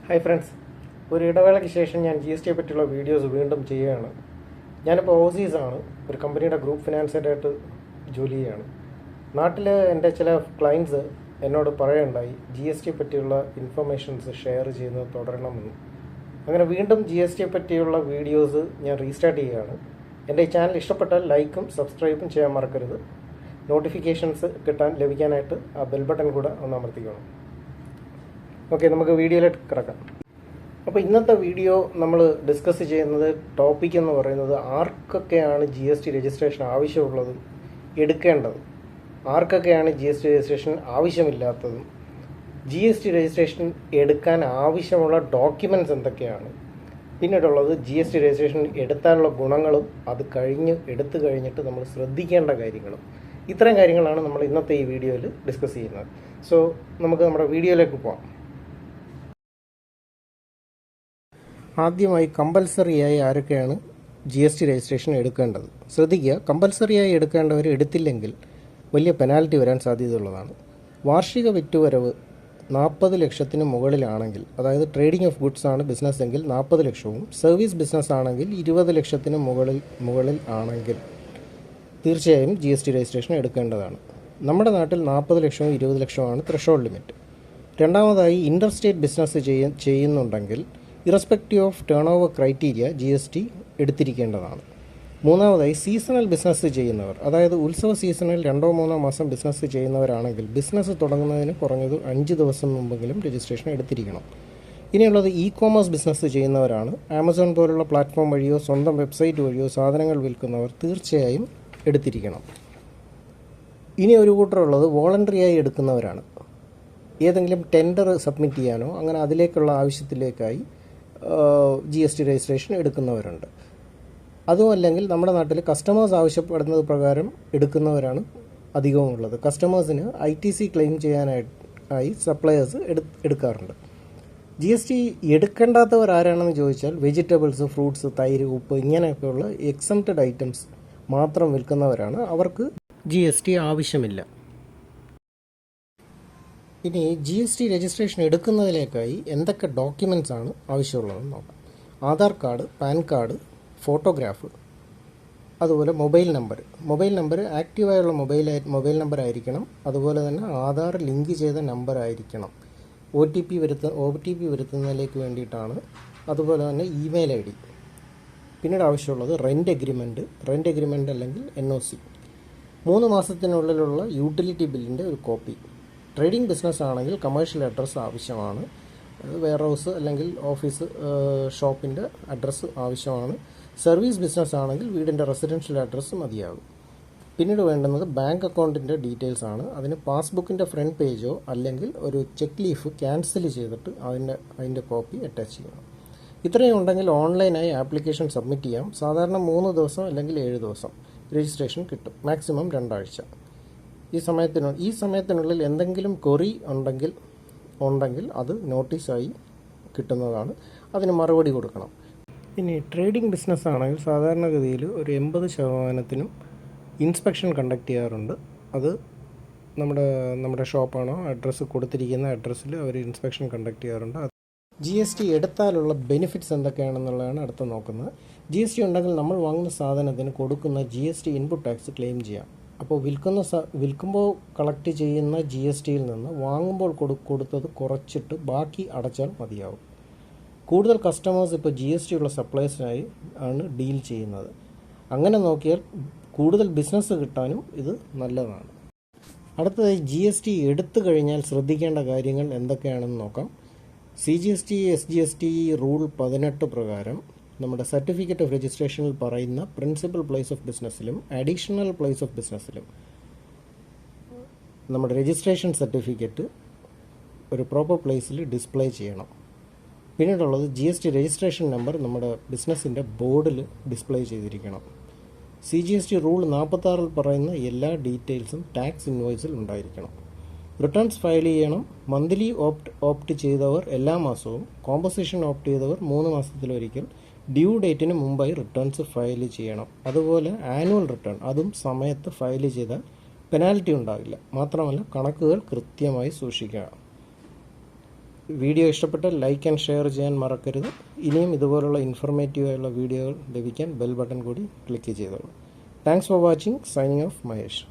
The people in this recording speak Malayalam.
ഹായ് ഫ്രണ്ട്സ്, ഒരു ഇടവേളയ്ക്ക് ശേഷം ഞാൻ ജി എസ് ടിയെ പറ്റിയുള്ള വീഡിയോസ് വീണ്ടും ചെയ്യുകയാണ്. ഞാനിപ്പോൾ ഓവർസീസാണ്, ഒരു കമ്പനിയുടെ ഗ്രൂപ്പ് ഫിനാൻസറായിട്ട് ജോലി ചെയ്യുകയാണ്. നാട്ടിൽ എൻ്റെ ചില ക്ലയൻറ്റ്സ് എന്നോട് പറയുണ്ടായി ജി എസ് ടിയെ പറ്റിയുള്ള ഇൻഫർമേഷൻസ് ഷെയർ ചെയ്യുന്നത് തുടരണമെന്ന്. അങ്ങനെ വീണ്ടും ജി എസ് ടിയെ പറ്റിയുള്ള വീഡിയോസ് ഞാൻ റീസ്റ്റാർട്ട് ചെയ്യുകയാണ്. എൻ്റെ ഈ ചാനൽ ഇഷ്ടപ്പെട്ടാൽ ലൈക്കും സബ്സ്ക്രൈബും ചെയ്യാൻ മറക്കരുത്. നോട്ടിഫിക്കേഷൻസ് ലഭിക്കാനായിട്ട് ആ ബെൽ ബട്ടൺ കൂടെ ഒന്ന് അമർത്തിക്കണം. ഓക്കെ, നമുക്ക് വീഡിയോയിലേക്ക് കിടക്കാം. അപ്പോൾ ഇന്നത്തെ വീഡിയോ നമ്മൾ ഡിസ്കസ് ചെയ്യുന്നത് ടോപ്പിക് എന്ന് പറയുന്നത് ആർക്കൊക്കെയാണ് ജി എസ് ടി രജിസ്ട്രേഷൻ ആവശ്യമുള്ളത്, എടുക്കേണ്ടത്, ആർക്കൊക്കെയാണ് ജി എസ് ടി രജിസ്ട്രേഷൻ ആവശ്യമില്ലാത്തതും, ജി എസ് ടി രജിസ്ട്രേഷൻ എടുക്കാൻ ആവശ്യമുള്ള ഡോക്യുമെൻറ്റ്സ് എന്തൊക്കെയാണ്, പിന്നീടുള്ളത് ജി എസ് ടി രജിസ്ട്രേഷൻ എടുത്താനുള്ള ഗുണങ്ങളും അത് എടുത്തു കഴിഞ്ഞിട്ട് നമ്മൾ ശ്രദ്ധിക്കേണ്ട കാര്യങ്ങളും. ഇത്തരം കാര്യങ്ങളാണ് നമ്മൾ ഇന്നത്തെ ഈ വീഡിയോയിൽ ഡിസ്കസ് ചെയ്യുന്നത്. സോ നമുക്ക് നമ്മുടെ വീഡിയോയിലേക്ക് പോകാം. ആദ്യമായി കമ്പൽസറിയായി ആരൊക്കെയാണ് ജി എസ് ടി രജിസ്ട്രേഷൻ എടുക്കേണ്ടത് ശ്രദ്ധിക്കുക. കമ്പൽസറിയായി എടുക്കേണ്ടവർ എടുത്തില്ലെങ്കിൽ വലിയ പെനാൽറ്റി വരാൻ സാധ്യതയുള്ളതാണ്. വാർഷിക വിറ്റുവരവ് 40 ലക്ഷത്തിന് മുകളിലാണെങ്കിൽ, അതായത് ട്രേഡിംഗ് ഓഫ് ഗുഡ്സ് ആണ് ബിസിനസ് എങ്കിൽ 40 ലക്ഷവും, സർവീസ് ബിസിനസ് ആണെങ്കിൽ 20 ലക്ഷത്തിന് മുകളിൽ ആണെങ്കിൽ തീർച്ചയായും ജി എസ് ടി രജിസ്ട്രേഷൻ എടുക്കേണ്ടതാണ്. നമ്മുടെ നാട്ടിൽ 40 ലക്ഷവും 20 ലക്ഷവുമാണ് ത്രെഷോൾഡ് ലിമിറ്റ്. രണ്ടാമതായി ഇൻ്റർ സ്റ്റേറ്റ് ബിസിനസ് ചെയ്യുന്നുണ്ടെങ്കിൽ irrespective of turnover criteria G S T എടുത്തിരിക്കേണ്ടതാണ്. മൂന്നാമതായി സീസണൽ ബിസിനസ് ചെയ്യുന്നവർ, അതായത് ഉത്സവ സീസണിൽ 2-3 മാസം ബിസിനസ് ചെയ്യുന്നവരാണെങ്കിൽ ബിസിനസ് തുടങ്ങുന്നതിന് കുറഞ്ഞത് 5 ദിവസം മുമ്പെങ്കിലും രജിസ്ട്രേഷൻ എടുത്തിരിക്കണം. ഇനിയുള്ളത് ഇ കോമേഴ്സ് ബിസിനസ് ചെയ്യുന്നവരാണ്. ആമസോൺ പോലുള്ള പ്ലാറ്റ്ഫോം വഴിയോ സ്വന്തം വെബ്സൈറ്റ് വഴിയോ സാധനങ്ങൾ വിൽക്കുന്നവർ തീർച്ചയായും എടുത്തിരിക്കണം. ഇനി ഒരു കൂട്ടറുള്ളത് വോളണ്ടറിയായി എടുക്കുന്നവരാണ്. ഏതെങ്കിലും ടെൻഡർ സബ്മിറ്റ് ചെയ്യാനോ അങ്ങനെ അതിലേക്കുള്ള ആവശ്യത്തിലേക്കായി ജി എസ് ടി രജിസ്ട്രേഷൻ എടുക്കുന്നവരുണ്ട്. അതും അല്ലെങ്കിൽ നമ്മുടെ നാട്ടിൽ കസ്റ്റമേഴ്സ് ആവശ്യപ്പെടുന്നത് പ്രകാരം എടുക്കുന്നവരാണ് അധികവും ഉള്ളത്. കസ്റ്റമേഴ്സിന് ITC ക്ലെയിം ചെയ്യാനായി സപ്ലയേഴ്സ് എടുക്കാറുണ്ട്. ജി എസ് ടി എടുക്കേണ്ടാത്തവർ ആരാണെന്ന് ചോദിച്ചാൽ വെജിറ്റബിൾസ്, ഫ്രൂട്ട്സ്, തൈര്, ഉപ്പ് ഇങ്ങനെയൊക്കെയുള്ള എക്സംപ്റ്റഡ് ഐറ്റംസ് മാത്രം വിൽക്കുന്നവരാണ്. അവർക്ക് ജി എസ് ടി ആവശ്യമില്ല. ഇനി ജി എസ് ടി രജിസ്ട്രേഷൻ എടുക്കുന്നതിലേക്കായി എന്തൊക്കെ ഡോക്യുമെൻറ്റ്സ് ആണ് ആവശ്യമുള്ളതെന്ന് നോക്കാം. Aadhaar card, pan card, photograph, അതുപോലെ മൊബൈൽ നമ്പർ ആക്റ്റീവായുള്ള മൊബൈൽ നമ്പർ ആയിരിക്കണം. അതുപോലെ തന്നെ ആധാർ ലിങ്ക് ചെയ്ത നമ്പർ ആയിരിക്കണം. ഒ ടി പി വരുത്തുന്നതിലേക്ക് വേണ്ടിയിട്ടാണ്. അതുപോലെ തന്നെ ഇമെയിൽ ID. പിന്നീട് ആവശ്യമുള്ളത് റെൻ്റ് എഗ്രിമെൻറ്റ് അല്ലെങ്കിൽ NOC. 3 മാസത്തിനുള്ളിലുള്ള യൂട്ടിലിറ്റി ബില്ലിൻ്റെ ഒരു കോപ്പി. ട്രേഡിംഗ് ബിസിനസ് ആണെങ്കിൽ കമേഴ്ഷ്യൽ അഡ്രസ്സ് ആവശ്യമാണ്. വെയർ ഹൗസ് അല്ലെങ്കിൽ ഓഫീസ്, ഷോപ്പിൻ്റെ അഡ്രസ്സ് ആവശ്യമാണ്. സർവീസ് ബിസിനസ് ആണെങ്കിൽ വീടിൻ്റെ റെസിഡൻഷ്യൽ അഡ്രസ്സ് മതിയാകും. പിന്നീട് വേണ്ടുന്നത് ബാങ്ക് അക്കൗണ്ടിൻ്റെ ഡീറ്റെയിൽസ് ആണ്. അതിന് പാസ്ബുക്കിൻ്റെ ഫ്രണ്ട് പേജോ അല്ലെങ്കിൽ ഒരു ചെക്ക് ലീഫ് ക്യാൻസൽ ചെയ്തിട്ട് അതിൻ്റെ കോപ്പി അറ്റാച്ച് ചെയ്യണം. ഇത്രയും ഉണ്ടെങ്കിൽ ഓൺലൈനായി ആപ്ലിക്കേഷൻ സബ്മിറ്റ് ചെയ്യാം. സാധാരണ 3 ദിവസം അല്ലെങ്കിൽ 7 ദിവസം രജിസ്ട്രേഷൻ കിട്ടും. മാക്സിമം 2 ആഴ്ച. ഈ സമയത്തിനുള്ളിൽ എന്തെങ്കിലും ക്വറി ഉണ്ടെങ്കിൽ അത് നോട്ടീസായി കിട്ടുന്നതാണ്. അതിന് മറുപടി കൊടുക്കണം. ഇനി ട്രേഡിംഗ് ബിസിനസ് ആണെങ്കിൽ സാധാരണഗതിയിൽ ഒരു 80% ഇൻസ്പെക്ഷൻ കണ്ടക്ട് ചെയ്യാറുണ്ട്. അത് നമ്മുടെ ഷോപ്പാണോ അഡ്രസ്സ് കൊടുത്തിരിക്കുന്ന അഡ്രസ്സിൽ അവർ ഇൻസ്പെക്ഷൻ കണ്ടക്ട് ചെയ്യാറുണ്ട്. ജി എസ് ടി എടുത്താലുള്ള ബെനിഫിറ്റ്സ് എന്തൊക്കെയാണെന്നുള്ളതാണ് അടുത്ത് നോക്കുന്നത്. ജി എസ് ടി ഉണ്ടെങ്കിൽ നമ്മൾ വാങ്ങുന്ന സാധനത്തിന് കൊടുക്കുന്ന G S T input tax claim ചെയ്യാം. അപ്പോൾ വിൽക്കുമ്പോൾ കളക്ട് ചെയ്യുന്ന ജി എസ് ടിയിൽ നിന്ന് വാങ്ങുമ്പോൾ കൊടുത്തത് കുറച്ചിട്ട് ബാക്കി അടച്ചാൽ മതിയാവും. കൂടുതൽ കസ്റ്റമേഴ്സ് ഇപ്പോൾ ജി എസ് ടി ഉള്ള സപ്ലൈസിനായി ആണ് ഡീൽ ചെയ്യുന്നത്. അങ്ങനെ നോക്കിയാൽ കൂടുതൽ ബിസിനസ് കിട്ടാനും ഇത് നല്ലതാണ്. അടുത്തതായി ജി എസ് ടി എടുത്തു കഴിഞ്ഞാൽ ശ്രദ്ധിക്കേണ്ട കാര്യങ്ങൾ എന്തൊക്കെയാണെന്ന് നോക്കാം. CGST SGST റൂൾ 18 പ്രകാരം നമ്മുടെ സർട്ടിഫിക്കറ്റ് ഓഫ് രജിസ്ട്രേഷനിൽ പറയുന്ന പ്രിൻസിപ്പൽ പ്ലേസ് ഓഫ് ബിസിനസ്സിലും അഡീഷണൽ പ്ലേസ് ഓഫ് ബിസിനസ്സിലും നമ്മുടെ രജിസ്ട്രേഷൻ സർട്ടിഫിക്കറ്റ് ഒരു പ്രോപ്പർ പ്ലേസിൽ ഡിസ്പ്ലേ ചെയ്യണം. പിന്നീടുള്ളത് GST രജിസ്ട്രേഷൻ നമ്പർ നമ്മുടെ ബിസിനസ്സിൻ്റെ ബോർഡിൽ ഡിസ്പ്ലേ ചെയ്തിരിക്കണം. CGST റൂൾ 46 പറയുന്ന എല്ലാ ഡീറ്റെയിൽസും ടാക്സ് ഇൻവോയ്സിൽ ഉണ്ടായിരിക്കണം. റിട്ടേൺസ് ഫയൽ ചെയ്യണം. മന്ത്ലി ഓപ്റ്റ് ചെയ്തവർ എല്ലാ മാസവും, കോമ്പസിഷൻ ഓപ്റ്റ് ചെയ്തവർ 3 മാസത്തിലൊരിക്കൽ, ഡ്യൂ ഡേറ്റിന് മുമ്പായി റിട്ടേൺസ് ഫയൽ ചെയ്യണം. അതുപോലെ ആനുവൽ റിട്ടേൺ അതും സമയത്ത് ഫയൽ ചെയ്താൽ പെനാൽറ്റി ഉണ്ടാകില്ല. മാത്രമല്ല കണക്കുകൾ കൃത്യമായി സൂക്ഷിക്കുക. വീഡിയോ ഇഷ്ടപ്പെട്ടാൽ ലൈക്ക് ആൻഡ് ഷെയർ ചെയ്യാൻ മറക്കരുത്. ഇനിയും ഇതുപോലുള്ള ഇൻഫോർമേറ്റീവായുള്ള വീഡിയോകൾ ലഭിക്കാൻ ബെൽ ബട്ടൺ കൂടി ക്ലിക്ക് ചെയ്തോളൂ. Thanks for watching. Signing off Mahesh.